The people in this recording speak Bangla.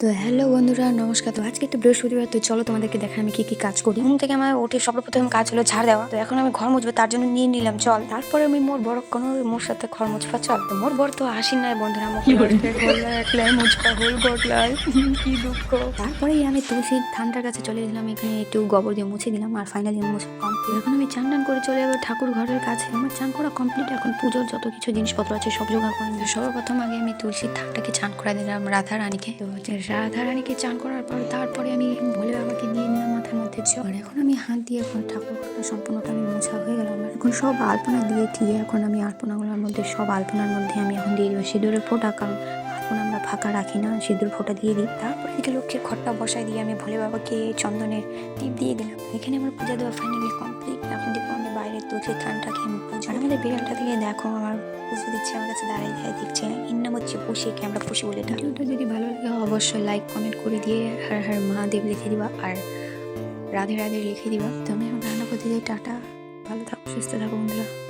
তো হ্যালো বন্ধুরা, নমস্কার। তো আজকে একটু বৃহস্পতিবার, তো চলো তোমাদেরকে দেখা আমি কি কি কাজ করি। ঘুম থেকে আমার উঠে সর্বপ্রথম কাজ হলো ঝাড় দেওয়া। তো এখন আমি ঘর মুছবো, তার জন্য নিয়ে নিলাম জল। তারপরে আমি মোর বড় কোনো মোর সাথে ঘর মুছবা চল। তো মোর বড় তো আসি নাই বন্ধুরা, আমাকে একলাই মুছবা হল গটলাই কি দুঃখ। তারপরেই আমি তুলসীর ঠান্ডার কাছে চলে গেলাম, এখানে একটু গোবর দিয়ে মুছে দিলাম আর ফাইনালি মুছে কমপ্লিট। এখন আমি চান টান করে চলে যাবো ঠাকুর ঘরের কাছে। আমার চান করা কমপ্লিট, এখন পুজোর যত কিছু জিনিসপত্র আছে সব জোগাড় করে নিলাম। সর্বপ্রথম আগে আমি তুলসীর থানটাকে চান করে দিলাম রাধা রানীকে। তো রাধা রানীকে চান করার পর তারপরে আমি ভোলে বাবাকে দিয়ে নিলাম মাথার মধ্যে জল। এখন আমি হাত দিয়ে এখন ঠাকুর ঘরটা সম্পূর্ণটা আমি মোছা হয়ে গেলাম। এখন সব আলপনা দিয়ে ঠিক এখন আমি আলপনাগুলোর মধ্যে সব আলপনার মধ্যে আমি এখন দিয়ে দেবো সিঁদুরের ফোঁটা, কারণ আলপনা আমরা ফাঁকা রাখি না, সিঁদুর ফোঁটা দিয়ে দিই। তারপরে এদিকে লক্ষ্মীর ঘরটা বসাই দিয়ে আমি ভোলে বাবাকে চন্দনের টিপ দিয়ে দিলাম। এখানে আমার পূজা দেওয়া ফাইনালি কমপ্লিট। এখন দেখবো আমি বাইরের তুলসীর থানটাকে আমি পুজো। আমাদের বিড়ালটা থেকে দেখো আমার পুজো দিচ্ছে, আমার কাছে দাঁড়াই দিচ্ছে। এর নাম হচ্ছে পুষি, আমরা পুষি বলে। ভিডিওটা যদি ভালো লাগে অবশ্যই লাইক কমেন্ট করে দিয়ে হর হর মহাদেব লিখে দিবা আর রাধে রাধে লিখে দিবা। তো আমি এখন রান্না করতে যাই। টাটা, ভালো থাকো, সুস্থ থাকো বন্ধুরা।